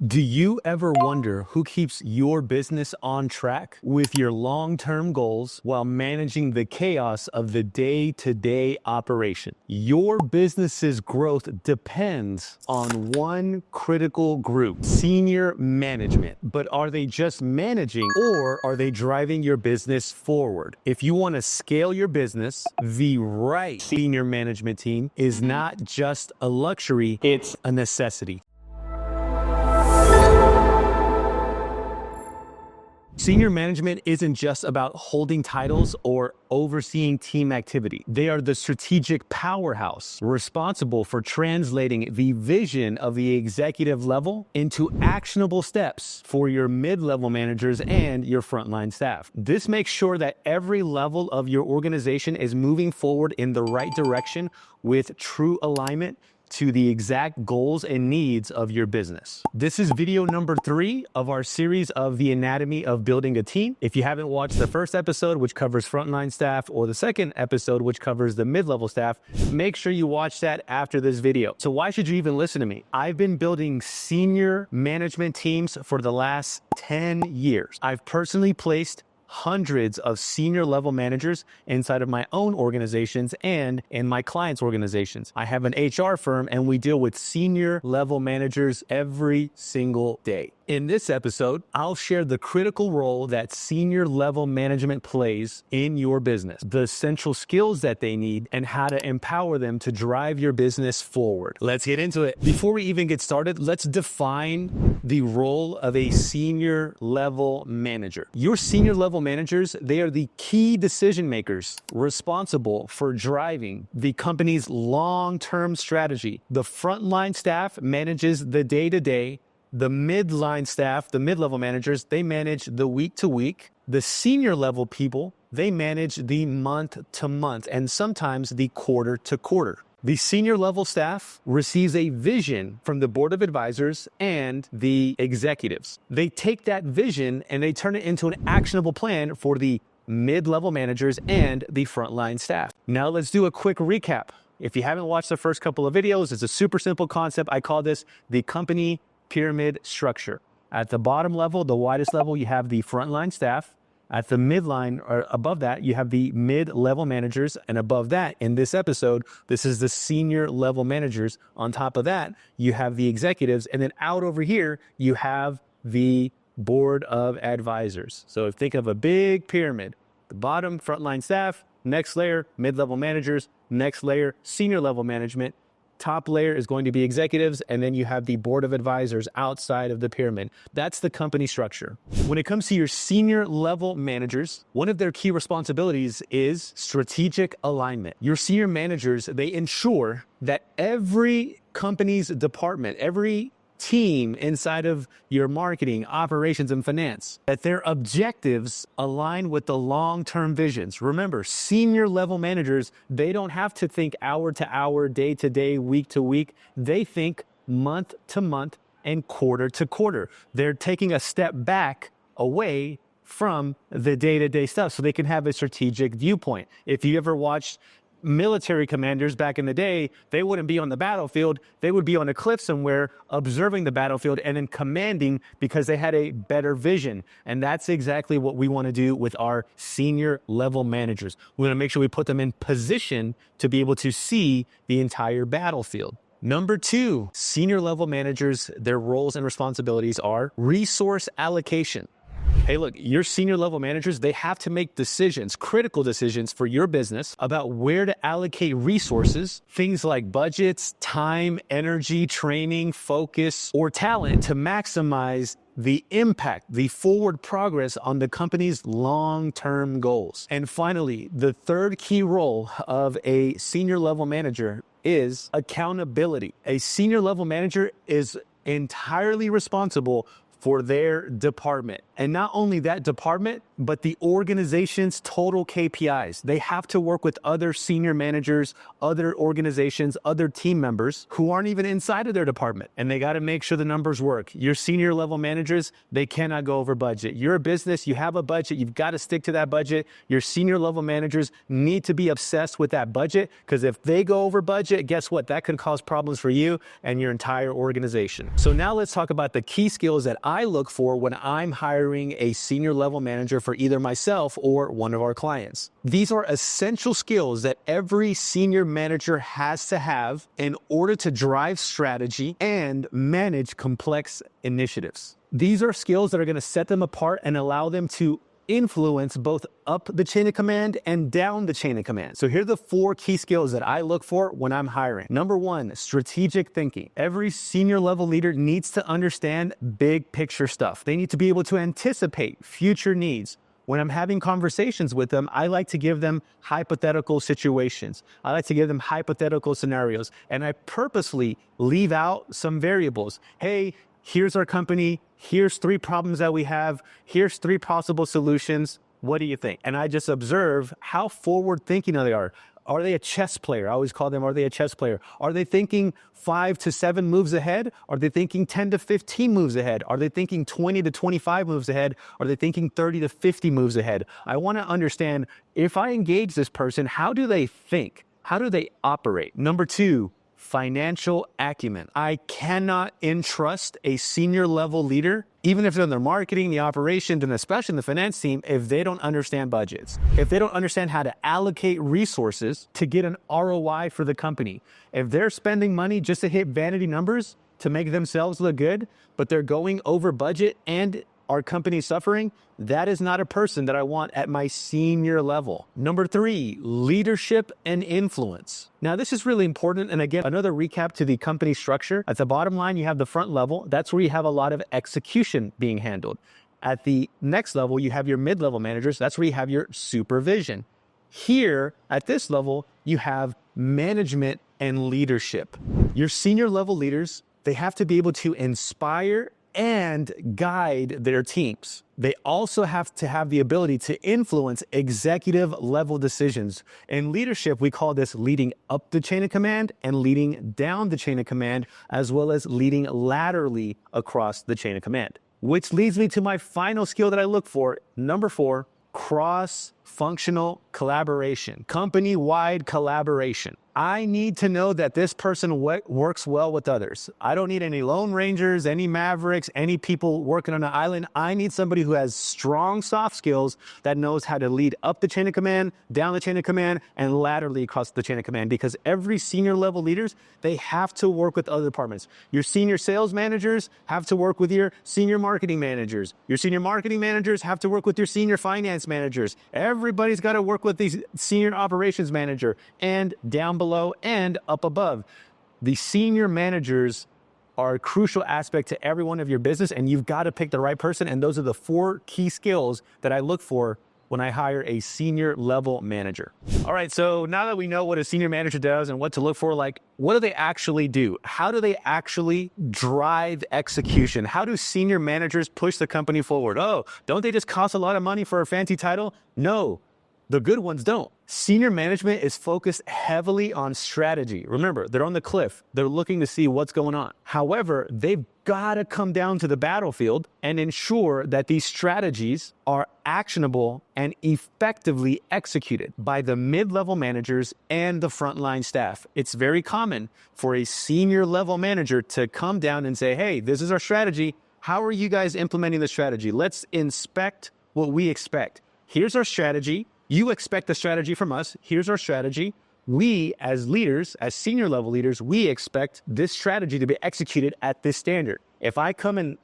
Do you ever wonder who keeps your business on track with your long-term goals while managing the chaos of the day-to-day operation? Your business's growth depends on one critical group, senior management. But are they just managing or are they driving your business forward? If you want to scale your business, the right senior management team is not just a luxury, it's a necessity. Senior management isn't just about holding titles or overseeing team activity. They are the strategic powerhouse responsible for translating the vision of the executive level into actionable steps for your mid-level managers and your frontline staff. This makes sure that every level of your organization is moving forward in the right direction with true alignment to the exact goals and needs of your business. This is video number 3 of our series of the anatomy of building a team. If you haven't watched the first episode, which covers frontline staff, or the second episode, which covers the mid-level staff, make sure you watch that after this video. So why should you even listen to me? I've been building senior management teams for the last 10 years. I've personally placed hundreds of senior level managers inside of my own organizations and in my clients' organizations. I have an HR firm and we deal with senior level managers every single day. In this episode, I'll share the critical role that senior level management plays in your business, the essential skills that they need, and how to empower them to drive your business forward. Let's get into it. Before we even get started, let's define the role of a senior level manager. Your senior level managers, they are the key decision makers responsible for driving the company's long-term strategy. The frontline staff manages the day-to-day. The midline staff, the mid-level managers, they manage the week-to-week. The senior level people, they manage the month-to-month and sometimes the quarter-to-quarter. The senior level staff receives a vision from the board of advisors and the executives. They take that vision and they turn it into an actionable plan for the mid-level managers and the frontline staff. Now let's do a quick recap. If you haven't watched the first couple of videos, it's a super simple concept. I call this the company pyramid structure. At the bottom level, the widest level, you have the frontline staff. At the midline or above that, you have the mid-level managers. And above that, in this episode, this is the senior level managers. On top of that, you have the executives. And then out over here, you have the board of advisors. So think of a big pyramid. The bottom, frontline staff. Next layer, mid-level managers. Next layer, senior level management. Top layer is going to be executives, and then you have the board of advisors outside of the pyramid. That's the company structure. When it comes to your senior level managers, one of their key responsibilities is strategic alignment. Your senior managers, they ensure that every company's department, every team inside of your marketing, operations, and finance, that their objectives align with the long-term visions. Remember, senior level managers, they don't have to think hour to hour, day to day, week to week. They think month to month and quarter to quarter. They're taking a step back away from the day-to-day stuff so they can have a strategic viewpoint. If you ever watched military commanders back in the day, they wouldn't be on the battlefield. They would be on a cliff somewhere observing the battlefield and then commanding because they had a better vision. And that's exactly what we want to do with our senior level managers. We want to make sure we put them in position to be able to see the entire battlefield. Number 2, senior level managers, their roles and responsibilities are resource allocation. Hey, look, your senior level managers, they have to make decisions, critical decisions for your business about where to allocate resources, things like budgets, time, energy, training, focus, or talent to maximize the impact, the forward progress on the company's long-term goals. And finally, the third key role of a senior level manager is accountability. A senior level manager is entirely responsible for their department. And not only that department, but the organization's total KPIs. They have to work with other senior managers, other organizations, other team members who aren't even inside of their department. And they got to make sure the numbers work. Your senior level managers, they cannot go over budget. You're a business, you have a budget, you've got to stick to that budget. Your senior level managers need to be obsessed with that budget, because if they go over budget, guess what? That could cause problems for you and your entire organization. So now let's talk about the key skills that I look for when I'm hiring a senior level manager for either myself or one of our clients. These are essential skills that every senior manager has to have in order to drive strategy and manage complex initiatives. These are skills that are going to set them apart and allow them to influence both up the chain of command and down the chain of command. So here are the 4 key skills that I look for when I'm hiring. Number 1, strategic thinking. Every senior level leader needs to understand big picture stuff. They need to be able to anticipate future needs. When I'm having conversations with them, I like to give them hypothetical situations. I like to give them hypothetical scenarios, and I purposely leave out some variables. Hey, here's our company. Here's 3 problems that we have. Here's 3 possible solutions. What do you think? And I just observe how forward thinking they are. Are they a chess player? I always call them, are they a chess player? Are they thinking 5 to 7 moves ahead? Are they thinking 10 to 15 moves ahead? Are they thinking 20 to 25 moves ahead? Are they thinking 30 to 50 moves ahead? I want to understand, if I engage this person, how do they think? How do they operate? Number 2, financial acumen. I cannot entrust a senior level leader, even if they're in the marketing, the operations, and especially in the finance team, if they don't understand budgets, if they don't understand how to allocate resources to get an ROI for the company. If they're spending money just to hit vanity numbers to make themselves look good, but they're going over budget and our company's suffering, that is not a person that I want at my senior level. Number 3, leadership and influence. Now, this is really important. And again, another recap to the company structure. At the bottom line, you have the front level. That's where you have a lot of execution being handled. At the next level, you have your mid-level managers. That's where you have your supervision. Here, at this level, you have management and leadership. Your senior level leaders, they have to be able to inspire and guide their teams. They also have to have the ability to influence executive level decisions. In leadership, we call this leading up the chain of command and leading down the chain of command, as well as leading laterally across the chain of command. Which leads me to my final skill that I look for. Number 4, cross-functional collaboration, company-wide collaboration. I need to know that this person works well with others. I don't need any Lone Rangers, any Mavericks, any people working on an island. I need somebody who has strong soft skills that knows how to lead up the chain of command, down the chain of command, and laterally across the chain of command. Because every senior level leaders, they have to work with other departments. Your senior sales managers have to work with your senior marketing managers. Your senior marketing managers have to work with your senior finance managers. Everybody's got to work with the senior operations manager, and down below and up above. The senior managers are a crucial aspect to every one of your business, and you've got to pick the right person. And those are the 4 key skills that I look for when I hire a senior level manager. All right, so now that we know what a senior manager does and what to look for, like, what do they actually do? How do they actually drive execution? How do senior managers push the company forward? Oh, don't they just cost a lot of money for a fancy title? No. The good ones don't. Senior management is focused heavily on strategy. Remember, they're on the cliff. They're looking to see what's going on. However, they've got to come down to the battlefield and ensure that these strategies are actionable and effectively executed by the mid-level managers and the frontline staff. It's very common for a senior level manager to come down and say, hey, this is our strategy. How are you guys implementing the strategy? Let's inspect what we expect. Here's our strategy. You expect the strategy from us. Here's our strategy. We, as leaders, as senior level leaders, we expect this strategy to be executed at this standard. If I come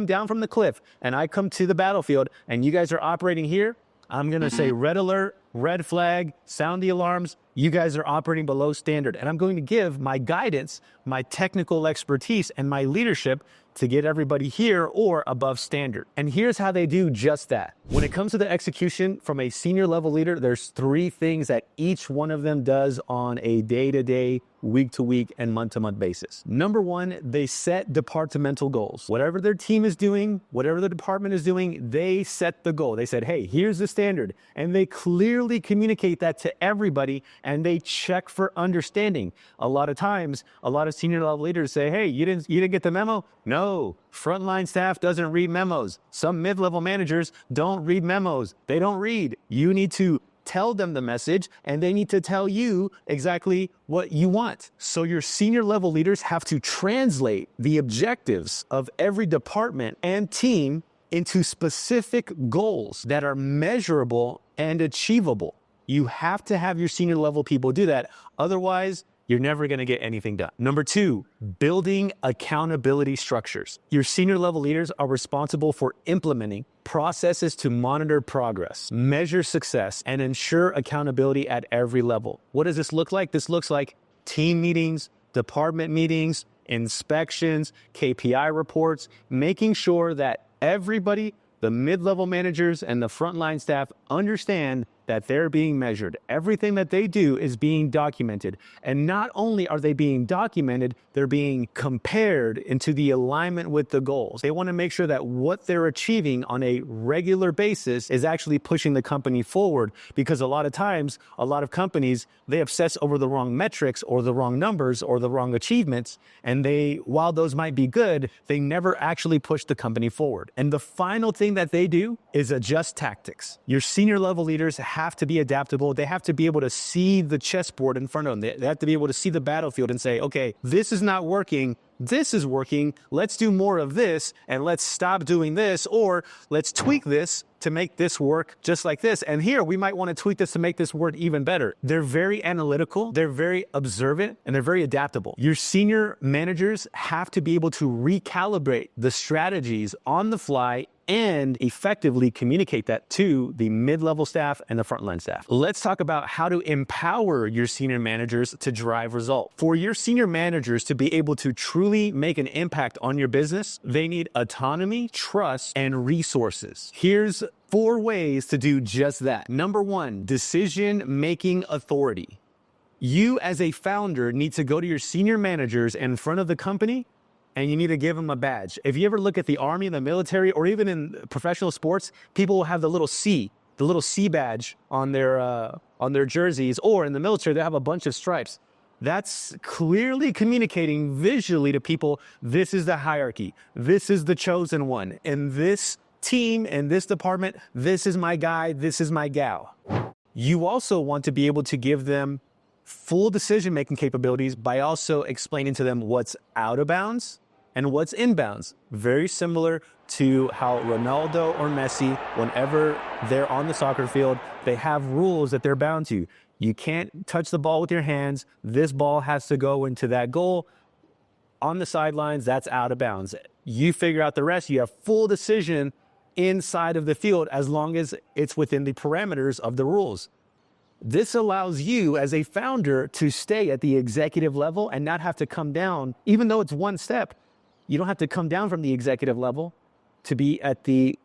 down from the cliff and I come to the battlefield and you guys are operating here, I'm going to say red alert, red flag, sound the alarms. You guys are operating below standard. And I'm going to give my guidance, my technical expertise, and my leadership to get everybody here or above standard. And here's how they do just that. When it comes to the execution from a senior level leader, there's 3 things that each one of them does on a day-to-day, week-to-week, and month-to-month basis. Number 1, they set departmental goals. Whatever their team is doing, whatever the department is doing, they set the goal. They said, hey, here's the standard. And they clearly communicate that to everybody, and they check for understanding. A lot of times, a lot of senior level leaders say, hey, you didn't get the memo? No, frontline staff doesn't read memos. Some mid-level managers don't read memos. They don't read. You need to tell them the message, and they need to tell you exactly what you want. So your senior level leaders have to translate the objectives of every department and team into specific goals that are measurable and achievable. You have to have your senior level people do that. Otherwise, you're never going to get anything done. Number 2, building accountability structures. Your senior level leaders are responsible for implementing processes to monitor progress, measure success, and ensure accountability at every level. What does this look like? This looks like team meetings, department meetings, inspections, KPI reports, making sure that everybody, the mid-level managers and the frontline staff, understand that they're being measured. Everything that they do is being documented. And not only are they being documented, they're being compared into the alignment with the goals. They want to make sure that what they're achieving on a regular basis is actually pushing the company forward, because a lot of times, a lot of companies, they obsess over the wrong metrics or the wrong numbers or the wrong achievements. And they, while those might be good, they never actually push the company forward. And the final thing that they do is adjust tactics. Your senior level leaders have to be adaptable. They have to be able to see the chessboard in front of them. They have to be able to see the battlefield and say, okay, this is not working. This is working. Let's do more of this, and let's stop doing this, or let's tweak this to make this work just like this. And here we might want to tweak this to make this work even better. They're very analytical, they're very observant, and they're very adaptable. Your senior managers have to be able to recalibrate the strategies on the fly and effectively communicate that to the mid-level staff and the frontline staff. Let's talk about how to empower your senior managers to drive results. For your senior managers to be able to truly make an impact on your business, they need autonomy, trust, and resources. Here's 4 ways to do just that. Number 1, decision-making authority. You as a founder need to go to your senior managers in front of the company, and you need to give them a badge. If you ever look at the Army, the military, or even in professional sports, people will have the little C badge on their jerseys, or in the military, they have a bunch of stripes. That's clearly communicating visually to people, this is the hierarchy, this is the chosen one, and this team and this department, this is my guy, this is my gal. You also want to be able to give them full decision-making capabilities by also explaining to them what's out of bounds and what's in bounds. Very similar to how Ronaldo or Messi, whenever they're on the soccer field, they have rules that they're bound to. You can't touch the ball with your hands. This ball has to go into that goal. On the sidelines, that's out of bounds. You figure out the rest. You have full decision inside of the field as long as it's within the parameters of the rules. This allows you as a founder to stay at the executive level and not have to come down, even though it's one step. You don't have to come down from the executive level to be at the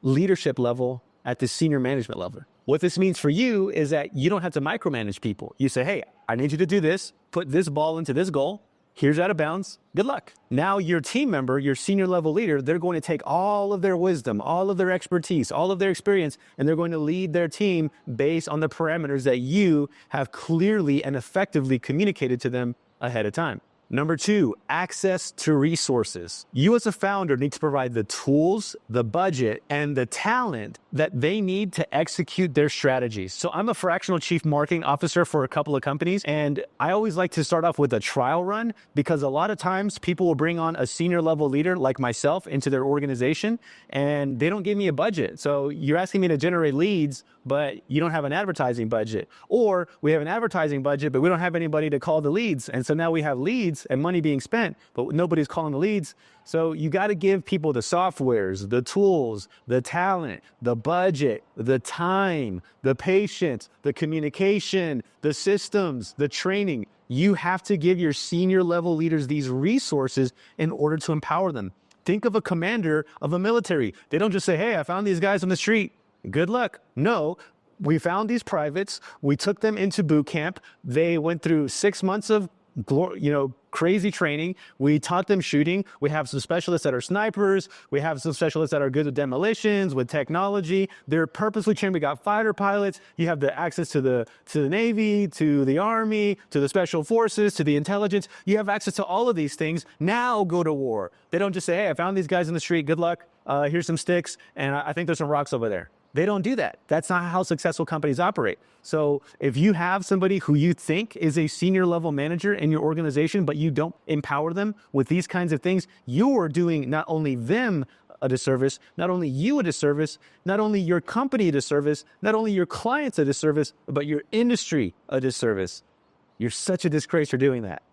leadership level, at the senior management level. What this means for you is that you don't have to micromanage people. You say, hey, I need you to do this, put this ball into this goal. Here's out of bounds. Good luck. Now your team member, your senior level leader, they're going to take all of their wisdom, all of their expertise, all of their experience, and they're going to lead their team based on the parameters that you have clearly and effectively communicated to them ahead of time. Number 2, access to resources. You as a founder need to provide the tools, the budget, and the talent that they need to execute their strategies. So I'm a fractional chief marketing officer for a couple of companies, and I always like to start off with a trial run, because a lot of times people will bring on a senior level leader like myself into their organization, and they don't give me a budget. So you're asking me to generate leads, but you don't have an advertising budget. Or we have an advertising budget, but we don't have anybody to call the leads. And so now we have leads, leads and money being spent, but nobody's calling the leads. So you got to give people the softwares, the tools, the talent, the budget, the time, the patience, the communication, the systems, the training. You have to give your senior level leaders these resources in order to empower them. Think of a commander of a military. They don't just say, hey, I found these guys on the street. Good luck. No, we found these privates. We took them into boot camp. They went through 6 months of crazy training. We taught them shooting. We have some specialists that are snipers. We have some specialists that are good with demolitions, with technology. They're purposely trained. We got fighter pilots. You have the access to the Navy, to the Army, to the Special Forces, to the intelligence. You have access to all of these things. Now go to war. They don't just say, hey, I found these guys in the street. Good luck. Here's some sticks. And I think there's some rocks over there. They don't do that. That's not how successful companies operate. So if you have somebody who you think is a senior level manager in your organization, but you don't empower them with these kinds of things, you are doing not only them a disservice, not only you a disservice, not only your company a disservice, not only your clients a disservice, but your industry a disservice. You're such a disgrace for doing that.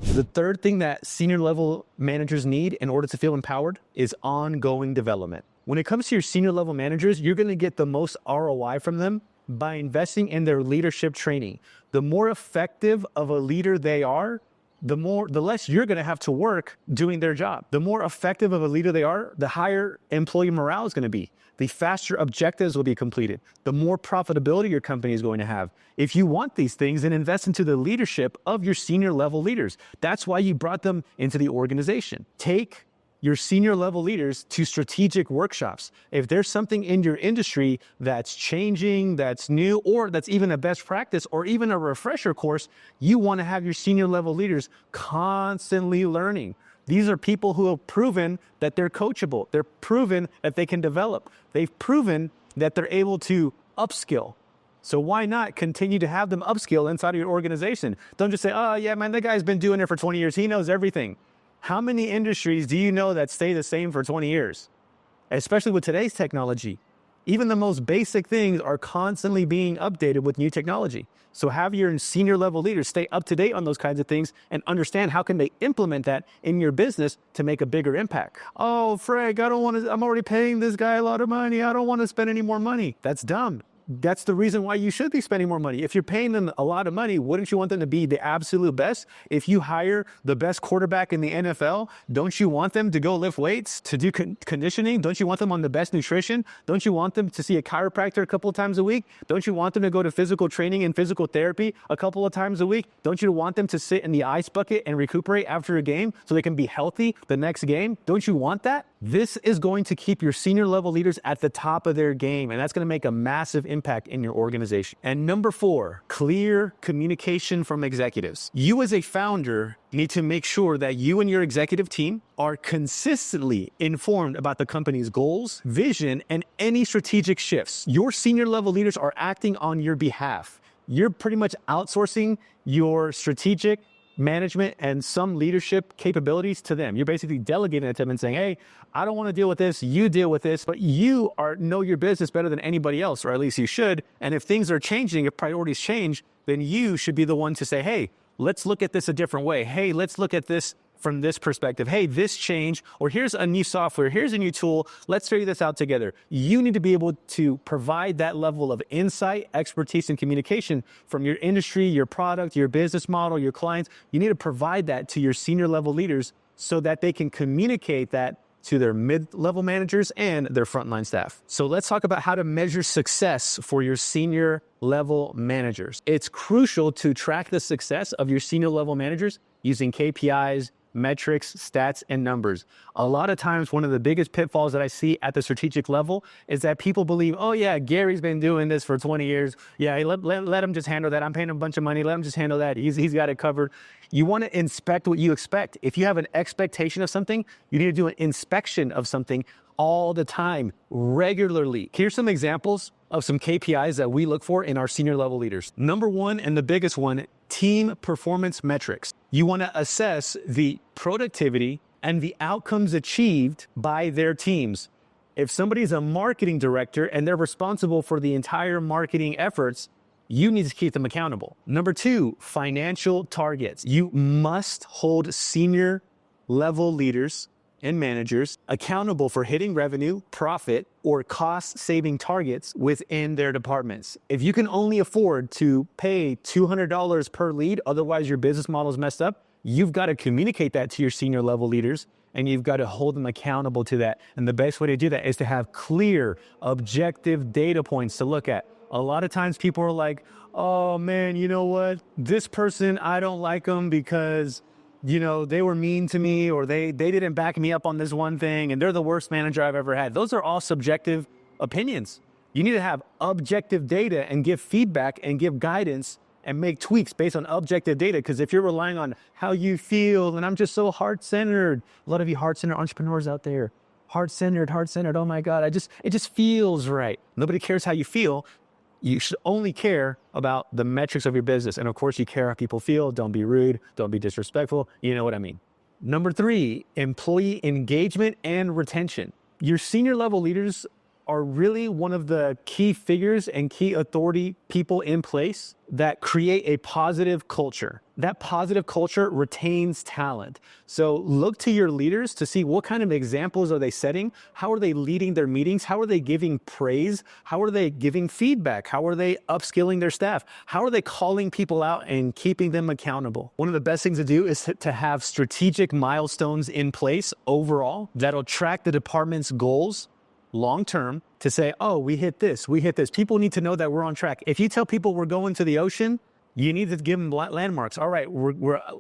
The third thing that senior level managers need in order to feel empowered is ongoing development. When it comes to your senior level managers, you're going to get the most ROI from them by investing in their leadership training. The more effective of a leader they are, the less you're going to have to work doing their job. The more effective of a leader they are, the higher employee morale is going to be. The faster objectives will be completed. The more profitability your company is going to have. If you want these things, then invest into the leadership of your senior level leaders. That's why you brought them into the organization. Take your senior level leaders to strategic workshops. If there's something in your industry that's changing, that's new, or that's even a best practice or even a refresher course, you want to have your senior level leaders constantly learning. These are people who have proven that they're coachable. They're proven that they can develop. They've proven that they're able to upskill. So why not continue to have them upskill inside of your organization? Don't just say, oh yeah, man, that guy's been doing it for 20 years. He knows everything. How many industries do you know that stay the same for 20 years? Especially with today's technology. Even the most basic things are constantly being updated with new technology. So have your senior level leaders stay up to date on those kinds of things and understand how can they implement that in your business to make a bigger impact. Oh, Frank, I'm already paying this guy a lot of money. I don't want to spend any more money. That's dumb. That's the reason why you should be spending more money. If you're paying them a lot of money, wouldn't you want them to be the absolute best? If you hire the best quarterback in the NFL, don't you want them to go lift weights, to do conditioning? Don't you want them on the best nutrition? Don't you want them to see a chiropractor a couple of times a week? Don't you want them to go to physical training and physical therapy a couple of times a week? Don't you want them to sit in the ice bucket and recuperate after a game so they can be healthy the next game? Don't you want that? This is going to keep your senior level leaders at the top of their game, and that's going to make a massive impact in your organization. And number 4, clear communication from executives. You as a founder need to make sure that you and your executive team are consistently informed about the company's goals, vision, and any strategic shifts. Your senior level leaders are acting on your behalf. You're pretty much outsourcing your strategic management and some leadership capabilities to them. You're basically delegating it to them and saying, hey, I don't want to deal with this. You deal with this, but you know your business better than anybody else, or at least you should. And if things are changing, if priorities change, then you should be the one to say, hey, let's look at this a different way. Hey, let's look at this from this perspective. Hey, this change, or here's a new software, here's a new tool. Let's figure this out together. You need to be able to provide that level of insight, expertise, and communication from your industry, your product, your business model, your clients. You need to provide that to your senior level leaders so that they can communicate that to their mid-level managers and their frontline staff. So let's talk about how to measure success for your senior level managers. It's crucial to track the success of your senior level managers using KPIs, metrics, stats, and numbers. A lot of times, one of the biggest pitfalls that I see at the strategic level is that people believe, oh yeah, Gary's been doing this for 20 years. Yeah, let him just handle that. I'm paying him a bunch of money. Let him just handle that. He's got it covered. You want to inspect what you expect. If you have an expectation of something, you need to do an inspection of something all the time, regularly. Here's some examples of some KPIs that we look for in our senior level leaders. Number 1, and the biggest one, team performance metrics. You want to assess the productivity and the outcomes achieved by their teams. If somebody's a marketing director and they're responsible for the entire marketing efforts, You need to keep them accountable. Number 2, financial targets. You must hold senior level leaders and managers accountable for hitting revenue, profit, or cost-saving targets within their departments. If you can only afford to pay $200 per lead, otherwise your business model is messed up, you've got to communicate that to your senior level leaders, and you've got to hold them accountable to that. And the best way to do that is to have clear, objective data points to look at. A lot of times people are like, oh man, you know what? This person, I don't like them because, you know, they were mean to me, or they didn't back me up on this one thing, and they're the worst manager I've ever had. Those are all subjective opinions. You need to have objective data and give feedback and give guidance and make tweaks based on objective data. Because if you're relying on how you feel, and I'm just so heart-centered, a lot of you heart-centered entrepreneurs out there, heart-centered, oh my God, it just feels right. Nobody cares how you feel. You should only care about the metrics of your business. And of course, you care how people feel. Don't be rude. Don't be disrespectful. You know what I mean. Number 3, employee engagement and retention. Your senior level leaders are really one of the key figures and key authority people in place that create a positive culture. That positive culture retains talent. So look to your leaders to see what kind of examples are they setting? How are they leading their meetings? How are they giving praise? How are they giving feedback? How are they upskilling their staff? How are they calling people out and keeping them accountable? One of the best things to do is to have strategic milestones in place overall that'll track the department's goals long-term to say, oh, we hit this. People need to know that we're on track. If you tell people we're going to the ocean, you need to give them landmarks. All right,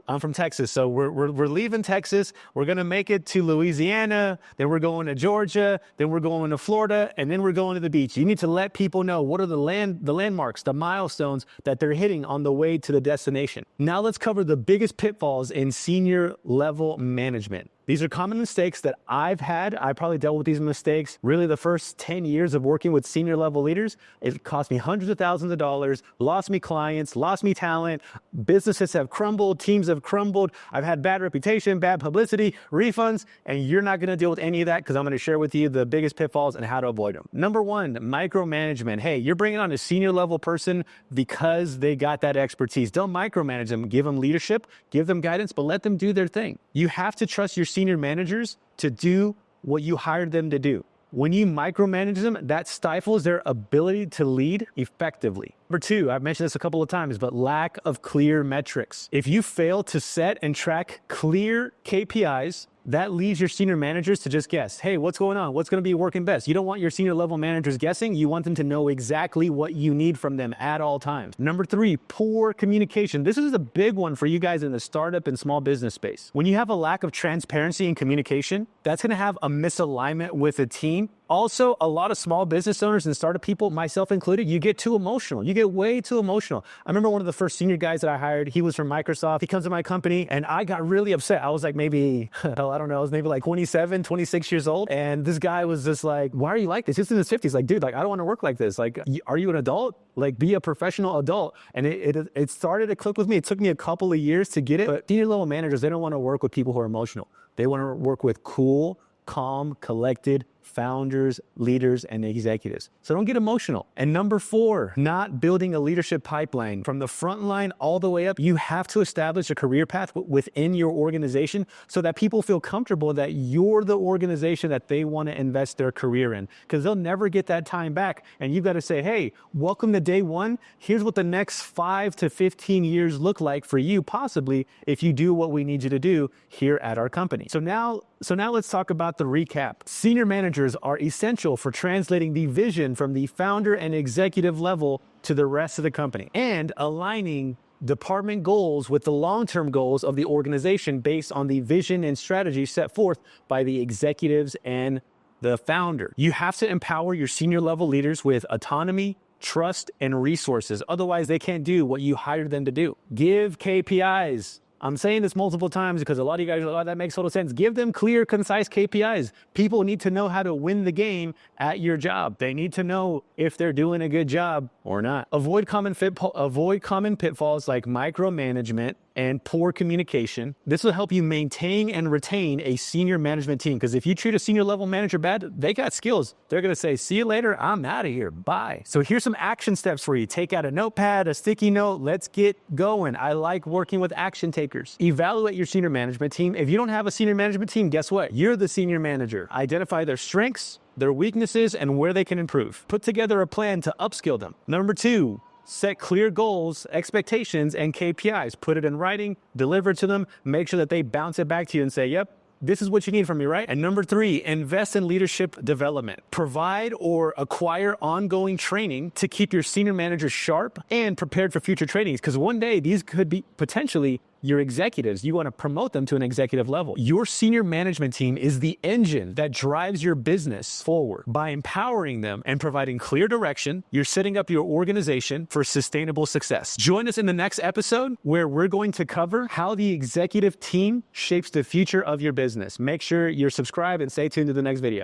I'm from Texas, so we're leaving Texas. We're going to make it to Louisiana, then we're going to Georgia, then we're going to Florida, and then we're going to the beach. You need to let people know what are the landmarks, the milestones that they're hitting on the way to the destination. Now let's cover the biggest pitfalls in senior level management. These are common mistakes that I've had. I probably dealt with these mistakes really the first 10 years of working with senior level leaders. It cost me hundreds of thousands of dollars, lost me clients, lost me talent. Businesses have crumbled, teams have crumbled. I've had bad reputation, bad publicity, refunds, and you're not gonna deal with any of that because I'm gonna share with you the biggest pitfalls and how to avoid them. Number 1, micromanagement. Hey, you're bringing on a senior level person because they got that expertise. Don't micromanage them. Give them leadership, give them guidance, but let them do their thing. You have to trust your senior managers to do what you hired them to do. When you micromanage them, that stifles their ability to lead effectively. Number 2, I've mentioned this a couple of times, but lack of clear metrics. If you fail to set and track clear KPIs, that leaves your senior managers to just guess. Hey, what's going on? What's going to be working best? You don't want your senior level managers guessing. You want them to know exactly what you need from them at all times. Number 3, poor communication. This is a big one for you guys in the startup and small business space. When you have a lack of transparency and communication, that's going to have a misalignment with a team. Also, a lot of small business owners and startup people, myself included, you get too emotional. You get way too emotional. I remember one of the first senior guys that I hired, he was from Microsoft. He comes to my company and I got really upset. I was like maybe, I don't know, I was maybe like 27, 26 years old. And this guy was just like, why are you like this? He's in his 50s. Like, dude, like, I don't want to work like this. Like, are you an adult? Like, be a professional adult. And it started to click with me. It took me a couple of years to get it. But senior level managers, they don't want to work with people who are emotional. They want to work with cool, calm, collected founders, leaders, and executives. So don't get emotional. And number 4, not building a leadership pipeline. From the front line all the way up, you have to establish a career path within your organization so that people feel comfortable that you're the organization that they want to invest their career in, because they'll never get that time back. And you've got to say, hey, welcome to day 1. Here's what the next 5 to 15 years look like for you, possibly, if you do what we need you to do here at our company. So now let's talk about the recap. Senior managers are essential for translating the vision from the founder and executive level to the rest of the company and aligning department goals with the long-term goals of the organization based on the vision and strategy set forth by the executives and the founder. You have to empower your senior level leaders with autonomy, trust, and resources. Otherwise, they can't do what you hired them to do. Give KPIs. I'm saying this multiple times because a lot of you guys are like, oh, that makes total sense. Give them clear, concise KPIs. People need to know how to win the game at your job. They need to know if they're doing a good job or not. Avoid common pitfalls like micromanagement and poor communication. This will help you maintain and retain a senior management team, because if you treat a senior level manager bad, they got skills. They're going to say, see you later, I'm out of here, bye. So here's some action steps for you. Take out a notepad, a sticky note, let's get going. I like working with action takers. Evaluate your senior management team. If you don't have a senior management team, guess what? You're the senior manager. Identify their strengths, their weaknesses, and where they can improve. Put together a plan to upskill them. Number 2, set clear goals, expectations, and KPIs. Put it in writing, deliver it to them, make sure that they bounce it back to you and say, yep, this is what you need from me, right? And number 3, invest in leadership development. Provide or acquire ongoing training to keep your senior manager sharp and prepared for future trainings, because one day these could be potentially your executives. You want to promote them to an executive level. Your senior management team is the engine that drives your business forward. By empowering them and providing clear direction, you're setting up your organization for sustainable success. Join us in the next episode where we're going to cover how the executive team shapes the future of your business. Make sure you're subscribed and stay tuned to the next video.